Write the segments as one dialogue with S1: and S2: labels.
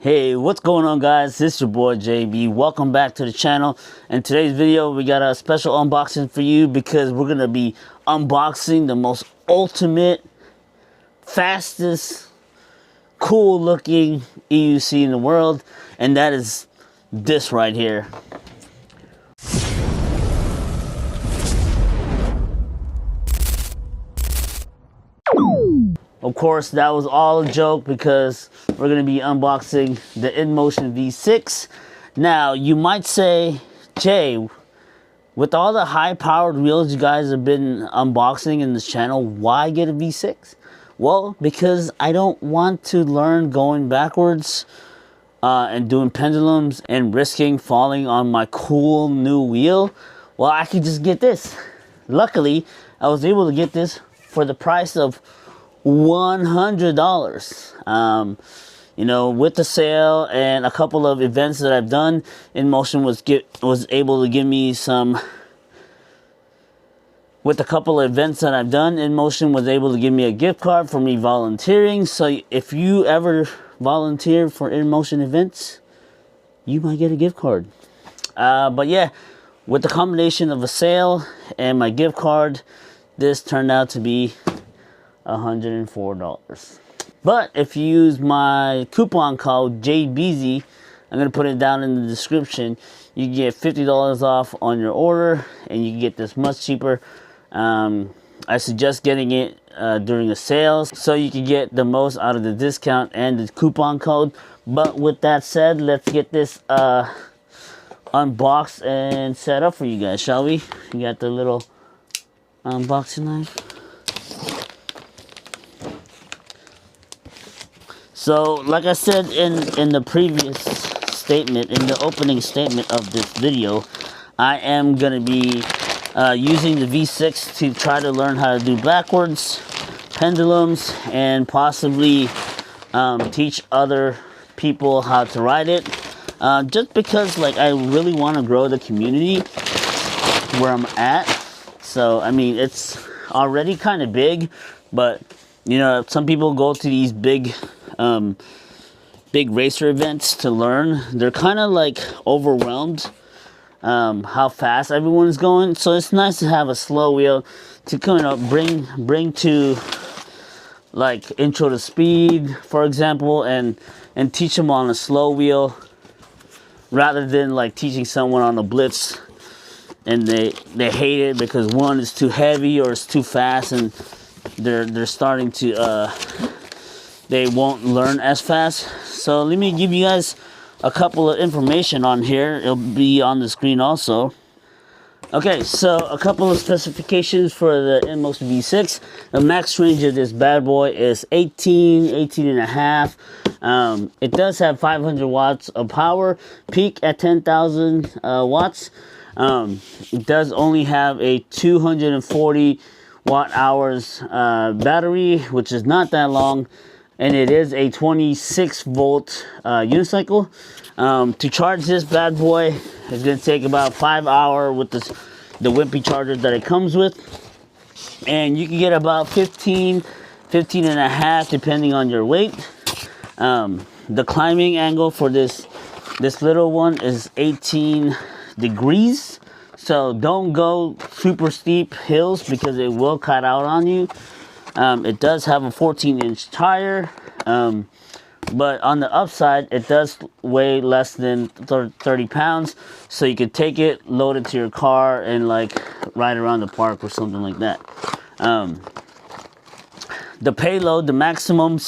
S1: Hey, what's going on, guys? This is your boy JB. Welcome back to the channel. In today's video, we got a special unboxing for you because we're gonna be unboxing the most ultimate, fastest, cool looking EUC in the world, and that is this right here. Of course, that was all a joke because we're going to be unboxing the Inmotion V6. Now, you might say, Jay, with all the high-powered wheels you guys have been unboxing in this channel, why get a V6? Well, because I don't want to learn going backwards and doing pendulums and risking falling on my cool new wheel. Well, I could just get this. Luckily, I was able to get this for the price of $100. You know, with the sale and a couple of events that I've done, Inmotion was able to give me some. With a couple of events that I've done, Inmotion was able to give me a gift card for me volunteering. So if you ever volunteer for Inmotion events, you might get a gift card. But yeah, with the combination of a sale and my gift card, this turned out to be $104. But if you use my coupon code JAYBEEZY, I'm going to put it down in the description, you can get $50 off on your order and you can get this much cheaper. I suggest getting it during the sales so you can get the most out of the discount and the coupon code. But with that said, let's get this unboxed and set up for you guys, shall we? You got the little unboxing knife. So, like I said in the previous statement, in the opening statement of this video, I am going to be using the V6 to try to learn how to do backwards, pendulums, and possibly teach other people how to ride it. Just because, like, I really want to grow the community where I'm at. So, I mean, it's already kind of big, but, you know, some people go to these big racer events to learn. They're kind of like overwhelmed how fast everyone's going, so it's nice to have a slow wheel to kind of bring to like intro to speed, for example, and teach them on a slow wheel rather than like teaching someone on a blitz and they hate it because one is too heavy or it's too fast and they're starting to they won't learn as fast. So let me give you guys a couple of information on here. It'll be on the screen also. Okay, so a couple of specifications for the Inmotion V6. The max range of this bad boy is 18 and a half. It does have 500 watts of power, peak at 10,000 watts. It does only have a 240 watt hours battery, which is not that long. And it is a 26 volt unicycle. To charge this bad boy, it's going to take about 5 hours with the wimpy charger that it comes with. And you can get about 15 and a half depending on your weight. The climbing angle for this little one is 18 degrees. So don't go super steep hills because it will cut out on you. It does have a 14-inch tire, but on the upside, it does weigh less than 30 pounds, so you could take it, load it to your car, and like ride around the park or something like that. The payload, the maximum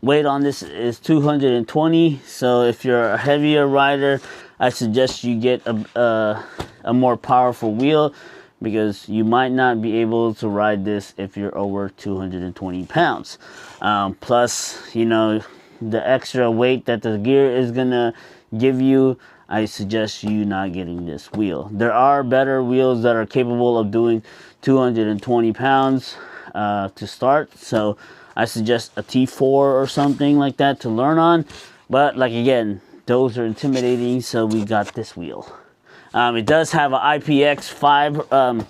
S1: weight on this is 220, so if you're a heavier rider, I suggest you get a more powerful wheel, because you might not be able to ride this if you're over 220 pounds. Plus, you know, the extra weight that the gear is gonna give you, I suggest you not getting this wheel. There are better wheels that are capable of doing 220 pounds to start, so I suggest a T4 or something like that to learn on. But like again, those are intimidating, so we got this wheel. It does have an IPX5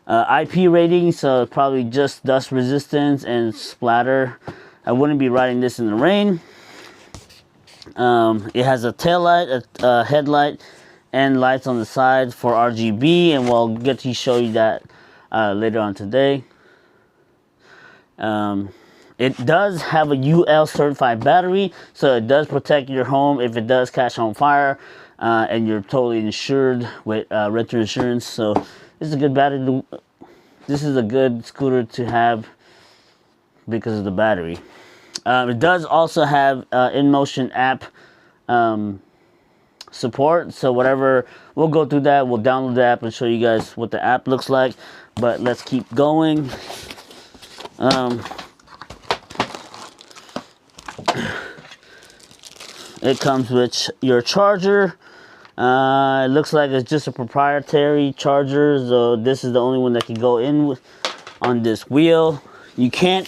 S1: IP rating, so probably just dust resistance and splatter. I wouldn't be riding this in the rain. It has a tail light, a headlight, and lights on the side for RGB, and we'll get to show you that later on today. It does have a UL certified battery, so it does protect your home if it does catch on fire, and you're totally insured with renter insurance. So this is a good battery. This is a good scooter to have because of the battery. It does also have Inmotion app support, so whatever, we'll go through that. We'll download the app and show you guys what the app looks like, but let's keep going. It comes with your charger. It looks like it's just a proprietary charger, so this is the only one that can go in with, on this wheel. You can't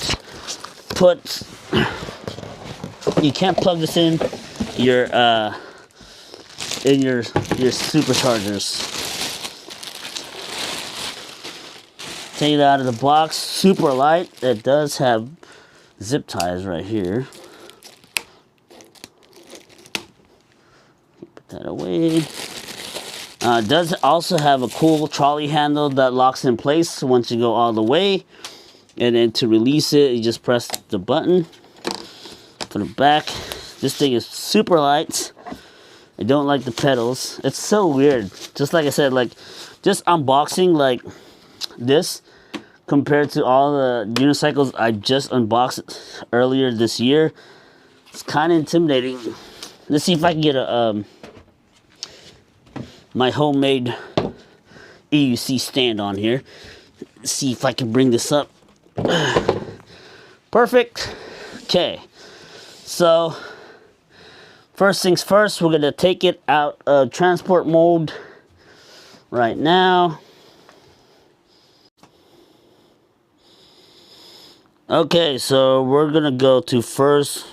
S1: plug this in your superchargers. Take it out of the box. Super light. It does have zip ties right here. Put that away. It does also have a cool trolley handle that locks in place once you go all the way. And then to release it, you just press the button. Put it back. This thing is super light. I don't like the pedals. It's so weird. Just like I said, like just unboxing like this compared to all the unicycles I just unboxed earlier this year, it's kind of intimidating. Let's see if I can get a my homemade EUC stand on here. Let's see if I can bring this up. Perfect. Okay, so first things first, we're gonna take it out of transport mode right now. Okay, so we're gonna go to first.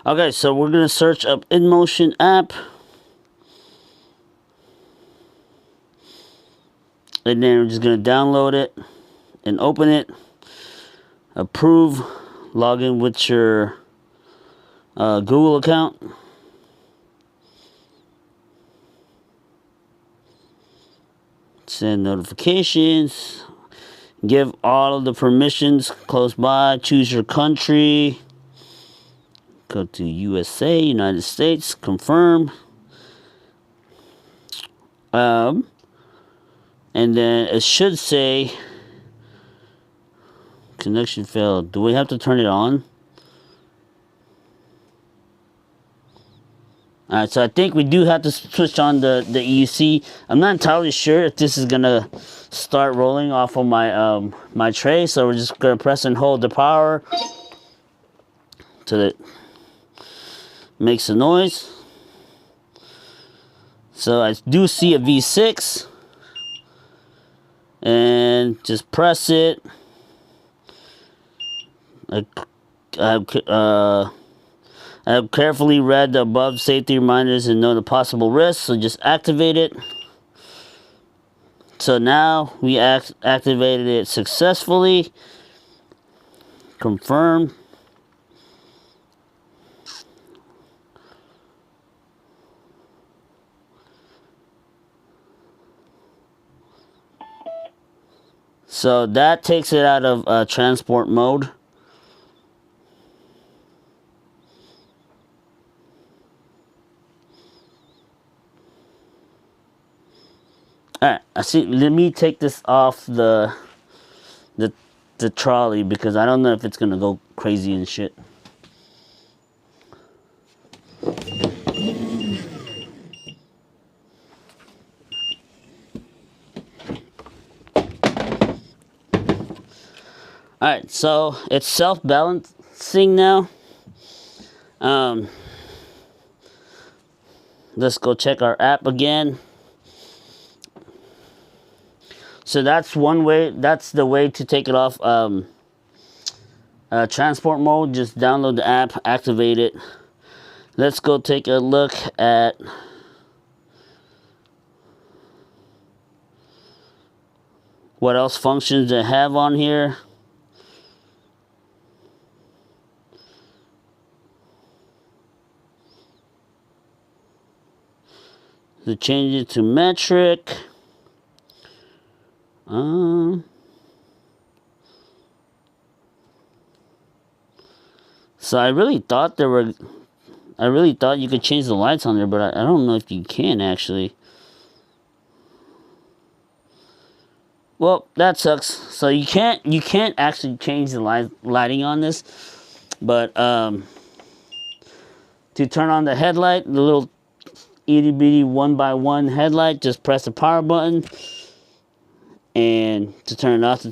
S1: Okay, so we're gonna search up Inmotion app. And then we're just gonna download it and open it. Approve. Log in with your Google account. Send notifications. Give all of the permissions close by. Choose your country. Go to USA, United States. Confirm. And then it should say connection failed. Do we have to turn it on? Alright, so I think we do have to switch on the EUC. I'm not entirely sure if this is gonna start rolling off of my my tray, so we're just gonna press and hold the power till it makes a noise. So I do see a V6, and just press it. I have carefully read the above safety reminders and know the possible risks, so just activate it. So now we activated it successfully. Confirm. So that takes it out of transport mode. Alright, I see. Let me take this off the trolley because I don't know if it's gonna go crazy and shit. Alright, so it's self-balancing now. Let's go check our app again. So that's one way, that's the way to take it off transport mode. Just download the app, activate it. Let's go take a look at what else functions they have on here. to change it to metric. So I really thought you could change the lights on there, but I don't know if you can actually. Well, that sucks. So you can't actually change the lighting on this, but to turn on the headlight, the little itty bitty 1x1 headlight, just press the power button, and to turn it off,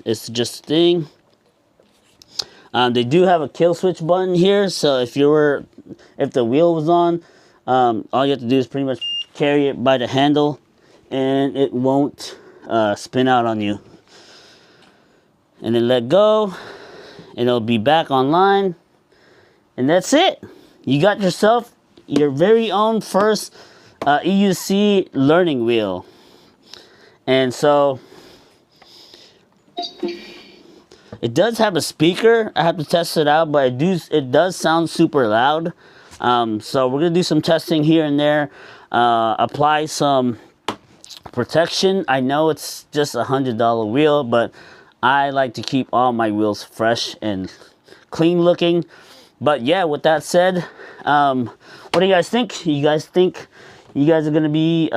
S1: it's just a thing. They do have a kill switch button here, so if the wheel was on, all you have to do is pretty much carry it by the handle, and it won't spin out on you. And then let go, and it'll be back online, and that's it. You got yourself your very own first EUC learning wheel. And so it does have a speaker. I have to test it out, but it does sound super loud. So we're gonna do some testing here and there, apply some protection. I know it's just $100 wheel, but I like to keep all my wheels fresh and clean looking. But yeah, with that said, what do you guys think? You guys think you guys are gonna be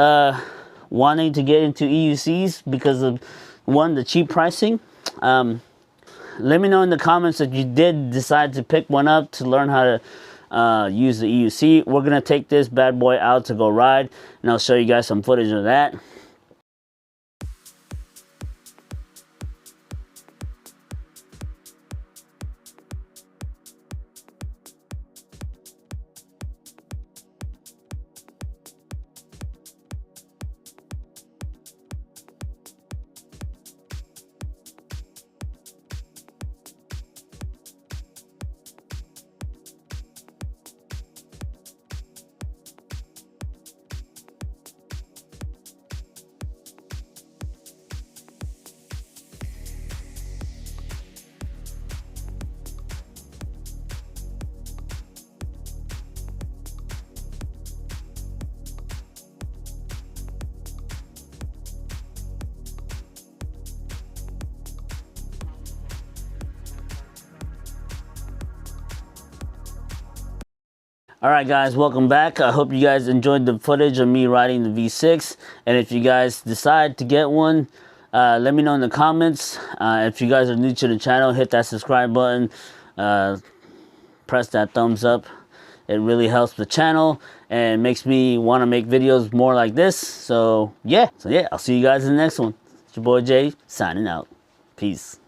S1: wanting to get into EUCs because of, one, the cheap pricing? Let me know in the comments if you did decide to pick one up to learn how to use the EUC. We're gonna take this bad boy out to go ride, and I'll show you guys some footage of that. Alright guys, welcome back. I hope you guys enjoyed the footage of me riding the V6. And if you guys decide to get one, let me know in the comments. If you guys are new to the channel, hit that subscribe button. Press that thumbs up. It really helps the channel and makes me want to make videos more like this. So yeah, I'll see you guys in the next one. It's your boy Jay, signing out. Peace.